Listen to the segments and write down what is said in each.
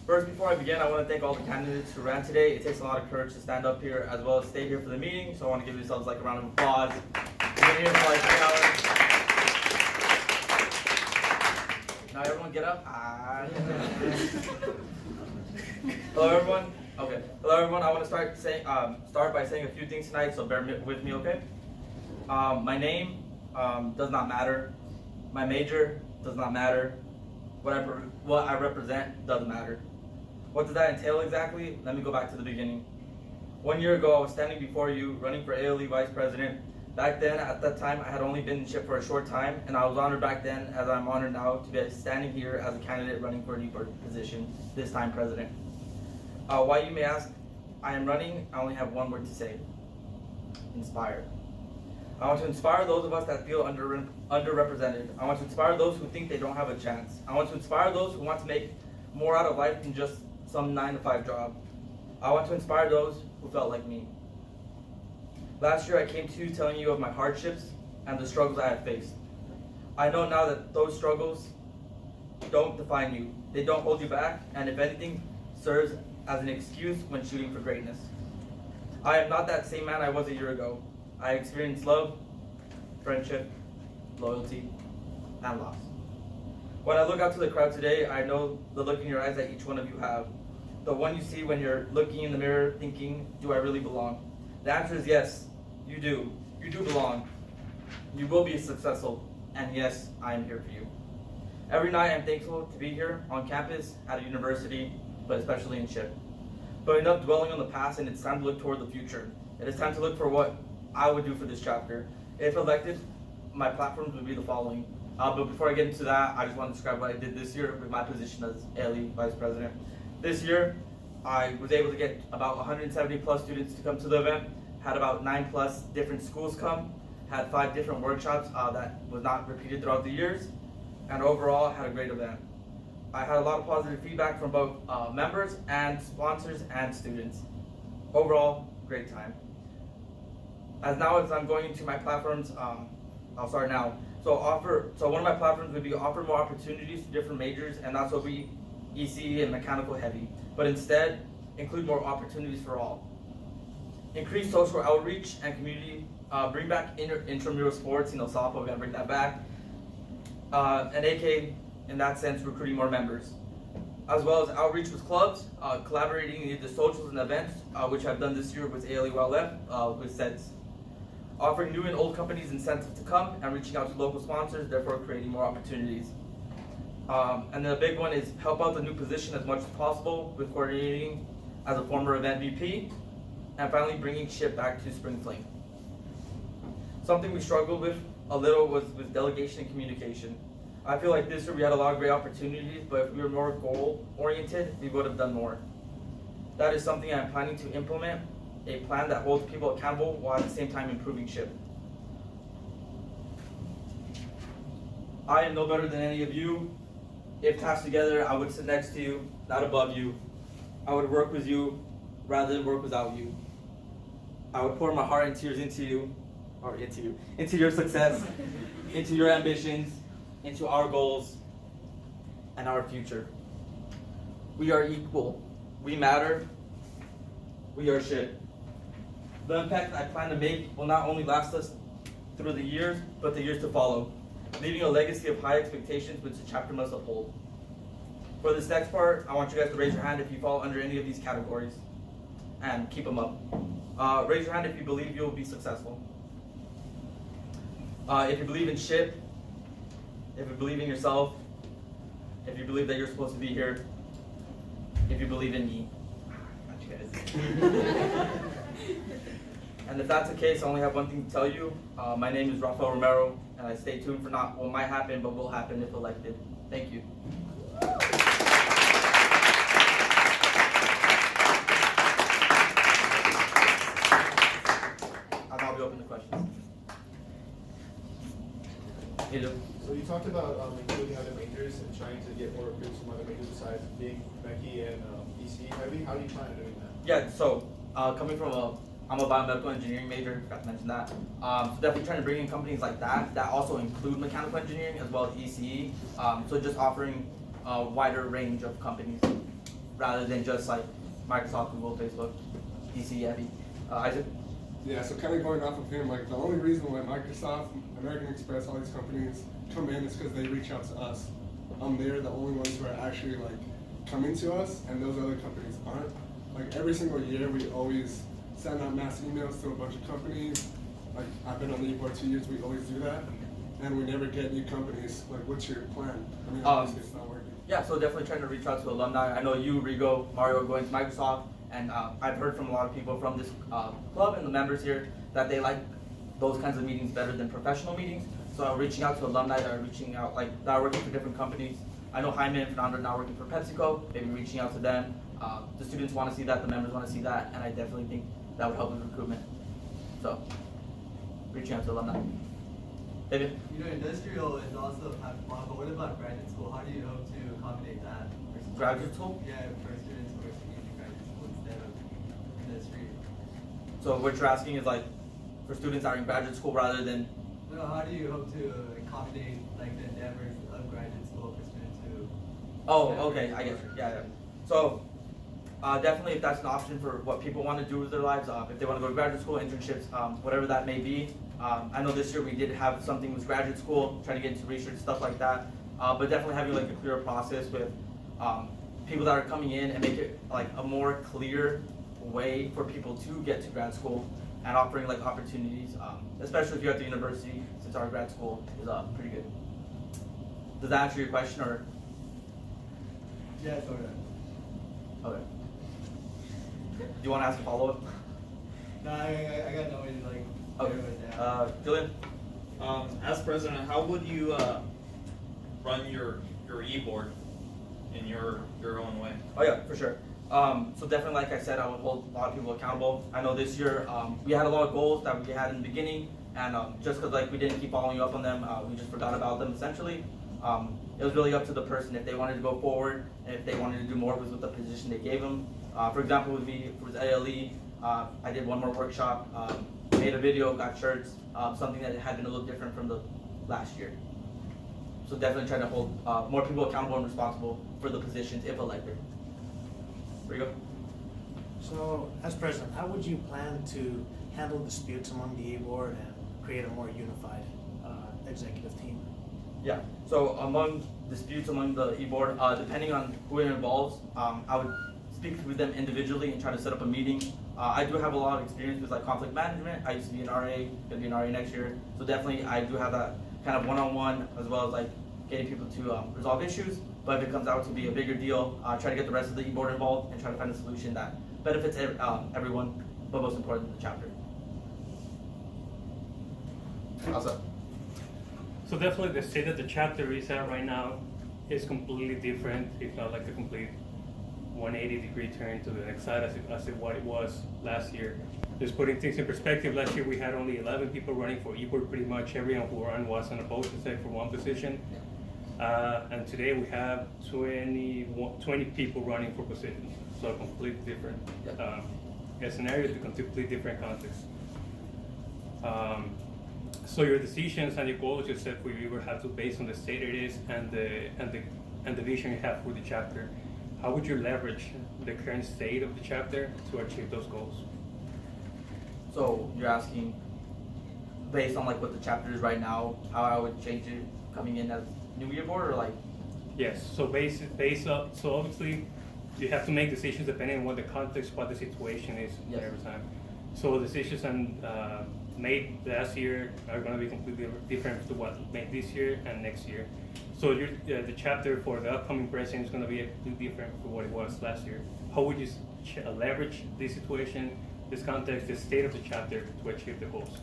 First, before I begin, I want to thank all the candidates who ran today. It takes a lot of courage to stand up here as well as stay here for the meeting, so I want to give yourselves like a round of applause. You've been here for like 3 hours. Now everyone get up. Hello everyone. Okay. Hello everyone. I want to start by saying a few things tonight, so bear with me, okay? My name does not matter. My major does not matter. What I represent doesn't matter. What does that entail exactly? Let me go back to the beginning. 1 year ago, I was standing before you, running for ALE Vice President. Back then, at that time, I had only been in SHIP for a short time, and I was honored back then, as I'm honored now, to be standing here as a candidate running for a new position, this time President. Why, you may ask? I am running, I only have one word to say. Inspire. I want to inspire those of us that feel underrepresented. I want to inspire those who think they don't have a chance. I want to inspire those who want to make more out of life than just some 9-to-5 job. I want to inspire those who felt like me. Last year I came to you telling you of my hardships and the struggles I have faced. I know now that those struggles don't define you. They don't hold you back, and if anything, serves as an excuse when shooting for greatness. I am not that same man I was a year ago. I experienced love, friendship, loyalty, and loss. When I look out to the crowd today, I know the look in your eyes that each one of you have. The one you see when you're looking in the mirror thinking, do I really belong? The answer is yes, you do. You do belong. You will be successful, and yes, I am here for you. Every night I'm thankful to be here on campus, at a university, but especially in SHIP. But enough dwelling on the past, and it's time to look toward the future. It is time to look for what I would do for this chapter. If elected, my platforms would be the following. But before I get into that, I just want to describe what I did this year with my position as ALE Vice President. This year, I was able to get about 170 plus students to come to the event, had about 9 plus different schools come, had 5 different workshops that was not repeated throughout the years, and overall had a great event. I had a lot of positive feedback from both members and sponsors and students. Overall, great time. As I'm going into my platforms, I'll start now. So one of my platforms would be offer more opportunities to different majors, and that's what we ECE and mechanical heavy, but instead include more opportunities for all. Increase social outreach and community, bring back intramural sports, softball, we're gonna bring that back. And AK, in that sense, recruiting more members. As well as outreach with clubs, collaborating in the socials and events, which I've done this year with ALE WLF, with SEDS. Offering new and old companies incentives to come and reaching out to local sponsors, therefore creating more opportunities. And the big one is help out the new position as much as possible with coordinating as a former event VP, and finally bringing SHIP back to Spring Fling. Something we struggled with a little was with delegation and communication. I feel like this year we had a lot of great opportunities, but if we were more goal-oriented, we would have done more. That is something I'm planning to implement, a plan that holds people accountable while at the same time improving SHIP. I am no better than any of you. If tasked together, I would sit next to you, not above you. I would work with you rather than work without you. I would pour my heart and tears into your success, into your ambitions, into our goals, and our future. We are equal. We matter. We are SHIP. The impact I plan to make will not only last us through the years, but the years to follow, leaving a legacy of high expectations which the chapter must uphold. For this next part, I want you guys to raise your hand if you fall under any of these categories, and keep them up. Raise your hand if you believe you'll be successful. If you believe in SHIP, if you believe in yourself, if you believe that you're supposed to be here, if you believe in me. Got you guys. And if that's the case, I only have one thing to tell you. My name is Rafael Romero, and I stay tuned for not what might happen, but will happen if elected. Thank you. I'll now be open to questions. So you talked about including other majors and trying to get more recruits from other majors besides being Becky and EC heavy. How do you plan on doing that? Yeah, so coming from I'm a biomedical engineering major, forgot to mention that. So definitely trying to bring in companies like that also include mechanical engineering as well as ECE. So just offering a wider range of companies. rather than just like Microsoft, Google, Facebook, PC, Epi. Isaac? Yeah, so kind of going off of him, like the only reason why Microsoft, American Express, all these companies come in is because they reach out to us. They're the only ones who are actually like coming to us, and those other companies aren't. Like every single year, we always send out mass emails to a bunch of companies. Like I've been on the e-board 2 years, we always do that, and we never get new companies. Like, what's your plan? I mean, obviously it's not working. Yeah, so definitely trying to reach out to alumni. I know you, Rigo, Mario are going to Microsoft, and I've heard from a lot of people from this club and the members here that they like those kinds of meetings better than professional meetings. So I'm reaching out to alumni that are reaching out, like that are working for different companies. I know Jaime and Fernando are now working for PepsiCo, maybe reaching out to them. The students want to see that, the members want to see that, and I definitely think that would help with recruitment. So, reaching out to alumni. David? You know, industrial is also have fun, but what about graduate school? How do you hope to accommodate that? Graduate school? Yeah, for students who are taking graduate school instead of industry. So what you're asking is like, for students that are in graduate school rather than. No, how do you hope to accommodate like the endeavors of graduate school for students who? Oh, okay, I get you. Yeah. So, definitely if that's an option for what people want to do with their lives, if they want to go to graduate school, internships, whatever that may be. I know this year we did have something with graduate school, trying to get into research, stuff like that. But definitely having like a clearer process with people that are coming in and make it like a more clear way for people to get to grad school and offering like opportunities, especially if you're at the university, since our grad school is pretty good. Does that answer your question or? Yeah, sort of. Okay. Do you want to ask a follow-up? No, I got no way to like. Okay. Julian? As president, how would you run your e-board in your own way? Oh yeah, for sure. So definitely, like I said, I would hold a lot of people accountable. I know this year we had a lot of goals that we had in the beginning, and just because like we didn't keep following up on them, we just forgot about them essentially. It was really up to the person if they wanted to go forward, and if they wanted to do more with the position they gave them. For example, with me, with ALE, I did one more workshop, made a video, got shirts, something that had been a little different from the last year. So definitely trying to hold more people accountable and responsible for the positions if elected. Where you go? So, as president, how would you plan to handle disputes among the A-board and create a more unified executive team? Yeah, so among disputes among the e-board, depending on who it involves, I would speak with them individually and try to set up a meeting. I do have a lot of experience with like conflict management. I used to be an RA, gonna be an RA next year. So definitely I do have that kind of one-on-one as well as like getting people to resolve issues. But if it comes out to be a bigger deal, try to get the rest of the e-board involved and try to find a solution that benefits everyone, but most important, the chapter. Also. So definitely the state that the chapter is at right now is completely different, if not like a complete 180-degree turn to the next side as what it was last year. Just putting things in perspective, last year we had only 11 people running for e-board. Pretty much everyone who ran was unopposed except for one position. And today we have 20 people running for positions. So a completely different scenario, to completely different context. So your decisions and your goals you set for you will have to base on the state it is and the vision you have for the chapter. How would you leverage the current state of the chapter to achieve those goals? So you're asking, based on like what the chapter is right now, how I would change it coming in as new year board, or like? Yes. So so obviously you have to make decisions depending on what the context, what the situation is every time. So decisions made last year are going to be completely different to what made this year and next year. So the chapter for the upcoming president is going to be completely different from what it was last year. How would you leverage this situation, this context, the state of the chapter to achieve the goals?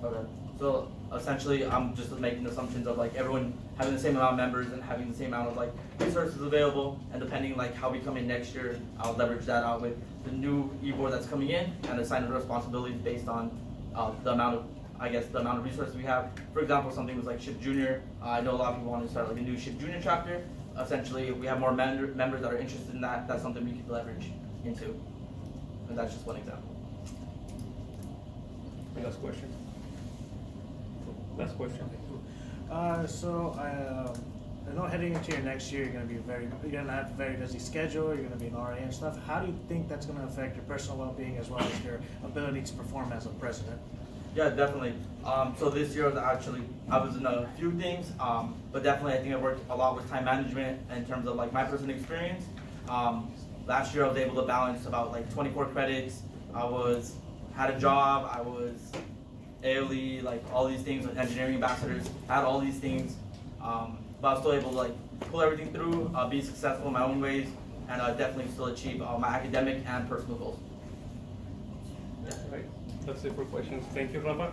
Okay. So essentially, I'm just making assumptions of like everyone having the same amount of members and having the same amount of like resources available, and depending like how we come in next year, I'll leverage that out with the new e-board that's coming in and assign the responsibilities based on the amount of resources we have. For example, something was like Ship Junior. I know a lot of people want to start like a new Ship Junior chapter. Essentially, if we have more members that are interested in that, that's something we could leverage into. And that's just one example. Last question. Last question. So I know heading into your next year, you're gonna have a very busy schedule. You're gonna be an RA and stuff. How do you think that's gonna affect your personal well-being as well as your ability to perform as a president? Yeah, definitely. So this year I was in a few things, but definitely I think I worked a lot with time management in terms of like my personal experience. Last year I was able to balance about like 24 credits. Had a job. I was ALE, like all these things with engineering ambassadors. Had all these things, but I was still able to like pull everything through, be successful in my own ways, and definitely still achieve my academic and personal goals. Right. That's it for questions. Thank you, Rafa.